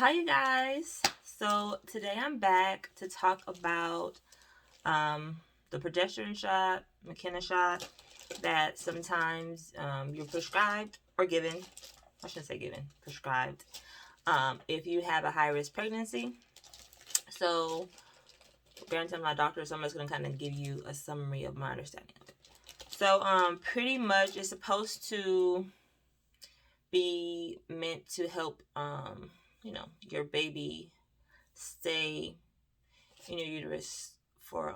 Hi you guys. So today I'm back to talk about the progesterone shot, Makena shot that sometimes you're prescribed or given. I shouldn't say given, prescribed. If you have a high risk pregnancy. So granted I'm not a doctor, so I'm just gonna kind of give you a summary of my understanding of it. So pretty much it's supposed to be meant to help your baby stay in your uterus for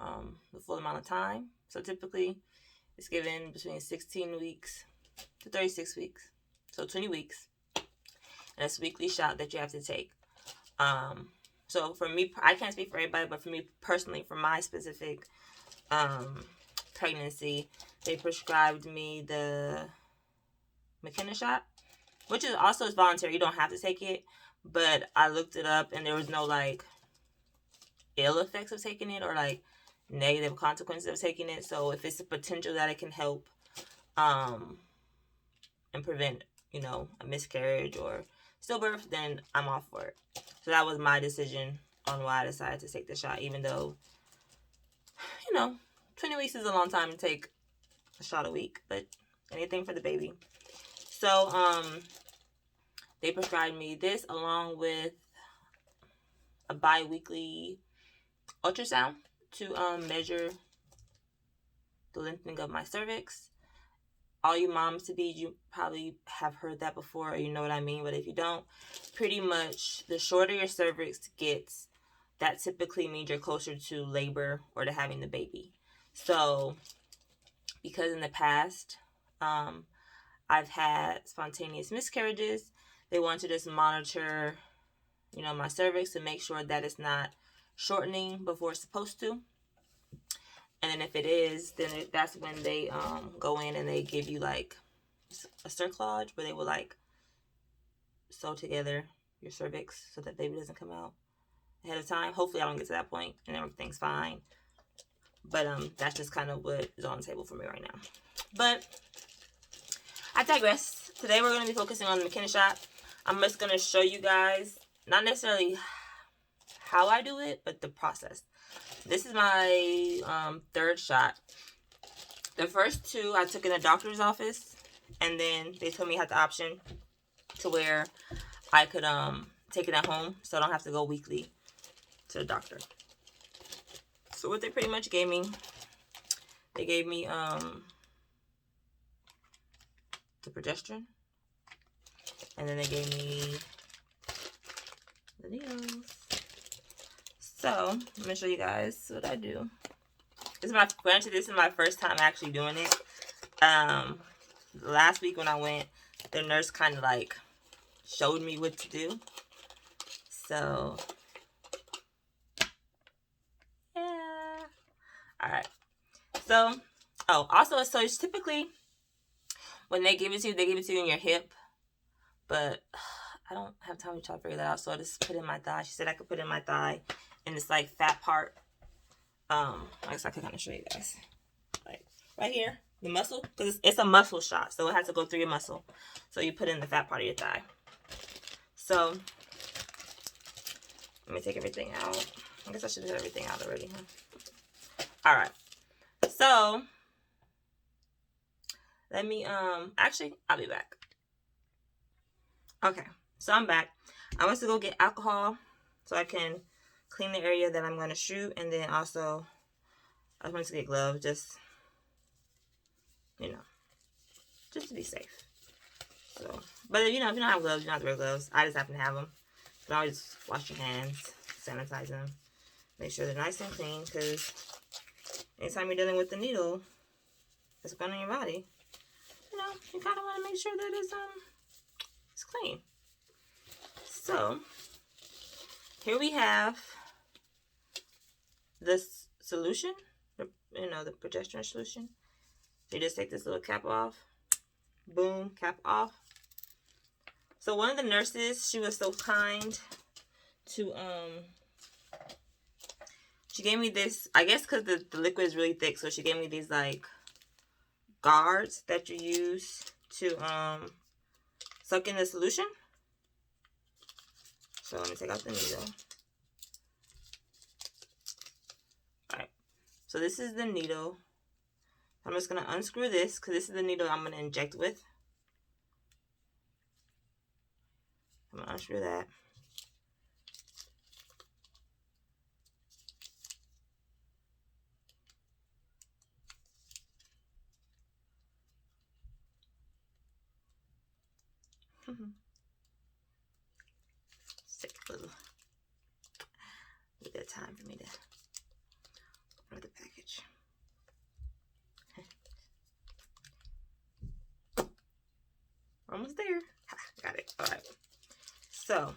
the full amount of time. So typically it's given between 16 weeks to 36 weeks, so 20 weeks, and it's a weekly shot that you have to take. So for me, I can't speak for everybody, but for me personally, for my specific pregnancy, they prescribed me the Makena shot, which is also voluntary. You don't have to take it, but I looked it up and there was no like ill effects of taking it or like negative consequences of taking it. So if it's a potential that it can help and prevent a miscarriage or stillbirth, then I'm all for it. So that was my decision on why I decided to take the shot, even though 20 weeks is a long time to take a shot a week, but anything for the baby. So they prescribed me this along with a bi-weekly ultrasound to measure the lengthening of my cervix. All you moms to be, you probably have heard that before, or you know what I mean. But if you don't, pretty much the shorter your cervix gets, that typically means you're closer to labor or to having the baby. So because in the past I've had spontaneous miscarriages, they want to just monitor my cervix to make sure that it's not shortening before it's supposed to. And then if it is, then that's when they go in and they give you like a cerclage where they will like sew together your cervix so that baby doesn't come out ahead of time. Hopefully I don't get to that point and everything's fine. But that's just kind of what is on the table for me right now. But I digress. Today we're going to be focusing on the Makena shot. I'm just going to show you guys, not necessarily how I do it, but the process. This is my third shot. The first two I took in the doctor's office, and then they told me I had the option to where I could take it at home, so I don't have to go weekly to the doctor. So what they pretty much gave me, they gave me the progesterone, and then they gave me the needles. So let me show you guys what I do. This is my first time actually doing it. Last week when I went, the nurse kind of like showed me what to do. So yeah. All right. So also, so it's typically when they give it to you, they give it to you in your hip, but I don't have time to try to figure that out, so I just put it in my thigh. She said I could put it in my thigh, in this like fat part. I guess I could kind of show you guys, like right here, the muscle, because it's a muscle shot, so it has to go through your muscle. So you put it in the fat part of your thigh. So let me take everything out. I guess I should have everything out already, huh? All right. So let me actually I'll be back. Okay, so I'm back. I went to go get alcohol so I can clean the area that I'm going to shoot, and then also I went to get gloves, just to be safe. So, but if you don't have gloves, you don't have to wear gloves. I just happen to have them. You can always wash your hands, sanitize them, make sure they're nice and clean, because anytime you're dealing with the needle that's going on your body, you kind of want to make sure that it's clean. So here we have this solution, the progesterone solution. You just take this little cap off. Boom, cap off. So one of the nurses, she was so kind to she gave me this, I guess because the liquid is really thick, so she gave me these like guards that you use to suck in the solution. So let me take out the needle. Alright, so this is the needle. I'm just going to unscrew this because this is the needle I'm going to inject with. I'm going to unscrew that. Sick little. Need that time for me to open the package. We're almost there. Ha, got it. All right. So,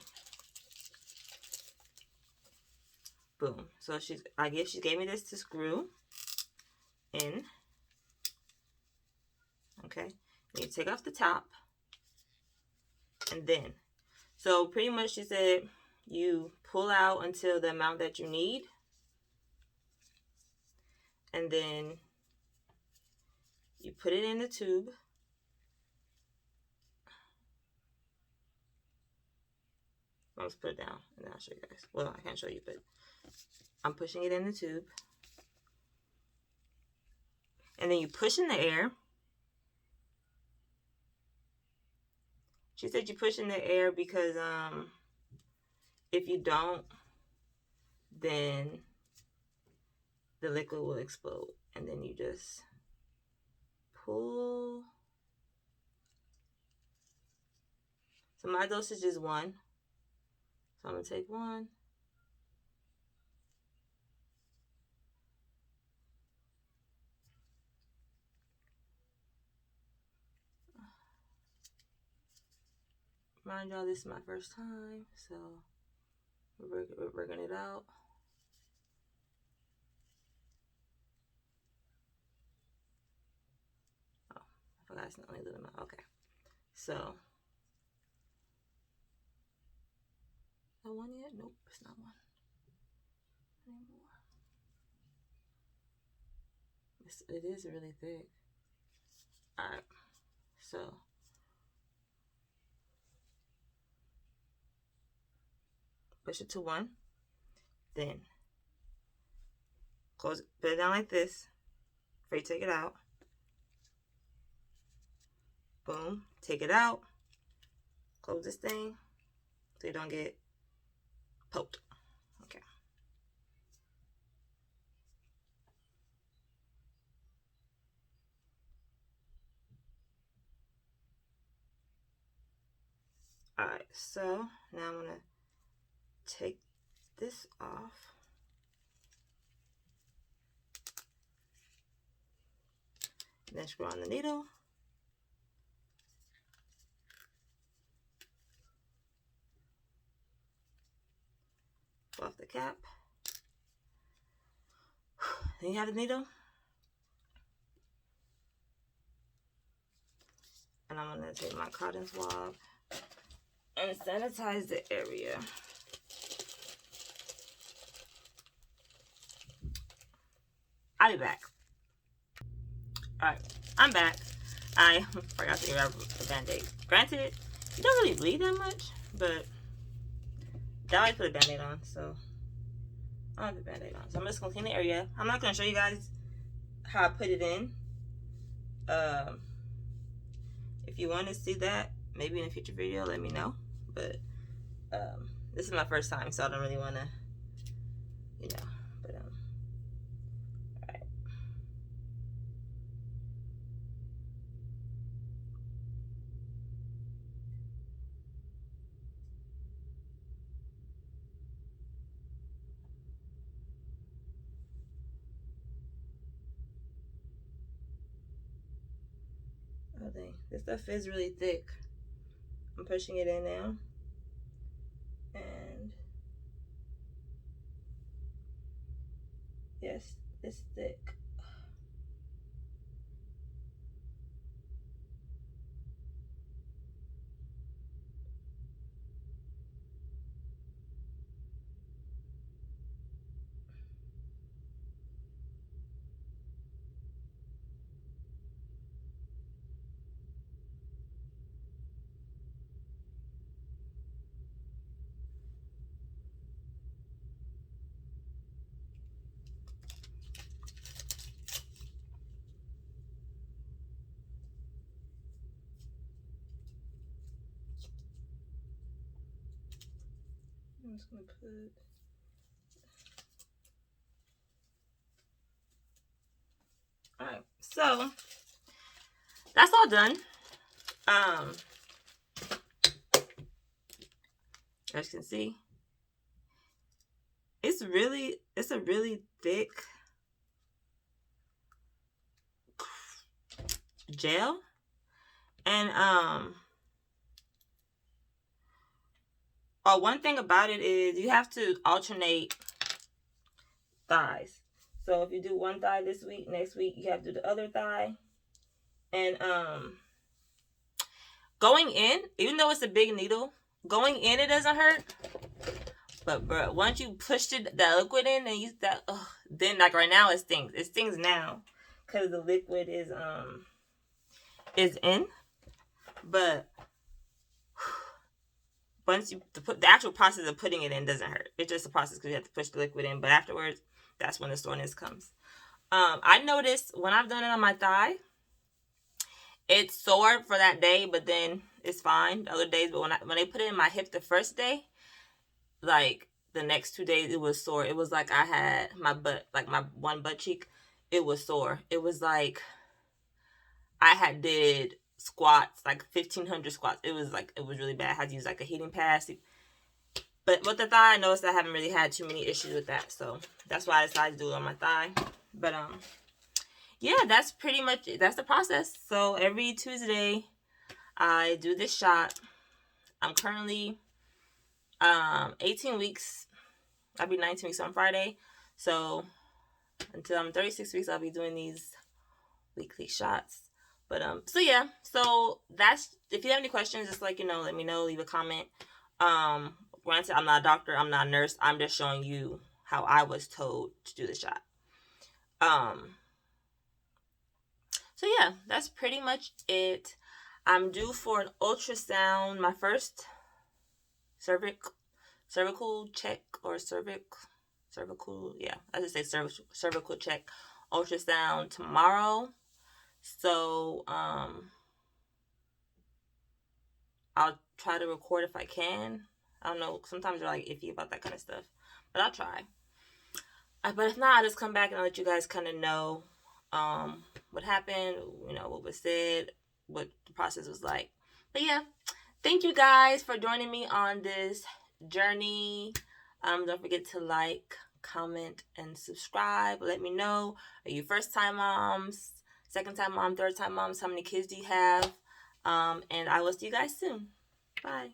boom. So I guess she gave me this to screw in. Okay. You take off the top, and then, so pretty much she said you pull out until the amount that you need, and then you put it in the tube. Let's put it down, and then I'll show you guys. Well, I can't show you, but I'm pushing it in the tube. And then you push in the air. She said you push in the air because if you don't, then the liquid will explode. And then you just pull. So my dosage is 1. So I'm going to take 1. Mind y'all, this is my first time, so we're working it out. Oh, I forgot it's not only doing my, okay. So, that one yet? Nope, it's not one anymore. It is really thick. Alright, so push it to 1. Then close it, put it down like this before you take it out. Boom, take it out. Close this thing so you don't get poked. Okay. Alright, so now I'm going to take this off. Then screw on the needle. Pull off the cap. Then you have the needle. And I'm going to take my cotton swab and sanitize the area. I'll be back. Alright, I'm back. I forgot to grab a band-aid. Granted, it don't really bleed that much, but I always put a band-aid on, so I'll have a band-aid on. So I'm just gonna clean the area. I'm not gonna show you guys how I put it in. If you want to see that, maybe in a future video, let me know. But this is my first time, so I don't really want to, you know. But alright. Oh dang, this stuff is really thick. I'm pushing it in now. And yes, it's thick. I'm just gonna put. All right, so that's all done. As you can see, it's a really thick gel, and one thing about it is you have to alternate thighs. So if you do one thigh this week, next week you have to do the other thigh. And going in, even though it's a big needle, going in it doesn't hurt. But bro, once you pushed that liquid in and use that, then like right now it stings. It stings now because the liquid is in. But once you put the actual process of putting it in doesn't hurt. It's just a process because you have to push the liquid in. But afterwards, that's when the soreness comes. I noticed when I've done it on my thigh, it's sore for that day, but then it's fine the other days. But when they put it in my hip the first day, like the next 2 days, it was sore. It was like I had my butt, like my one butt cheek, it was sore. It was like I had did squats, like 1,500 squats. It was really bad. I had to use like a heating pad. But with the thigh, I noticed I haven't really had too many issues with that. So that's why I decided to do it on my thigh. But yeah, that's pretty much it. That's the process. So every Tuesday, I do this shot. I'm currently 18 weeks. I'll be 19 weeks on Friday. So until I'm 36 weeks, I'll be doing these weekly shots. But so yeah, so that's, if you have any questions, just let me know, leave a comment. Granted, I'm not a doctor, I'm not a nurse. I'm just showing you how I was told to do the shot. So yeah, that's pretty much it. I'm due for an ultrasound, my first cervical check, or cervical, yeah, I just say cervical check ultrasound tomorrow. So I'll try to record if I can. I don't know, sometimes you're like iffy about that kind of stuff, but I'll try. But if not, I'll just come back and I'll let you guys kind of know what happened, what was said, what the process was like. But yeah, thank you guys for joining me on this journey. Don't forget to like, comment, and subscribe. Let me know, are you first time moms, second time mom, third time moms? How many kids do you have? And I will see you guys soon. Bye.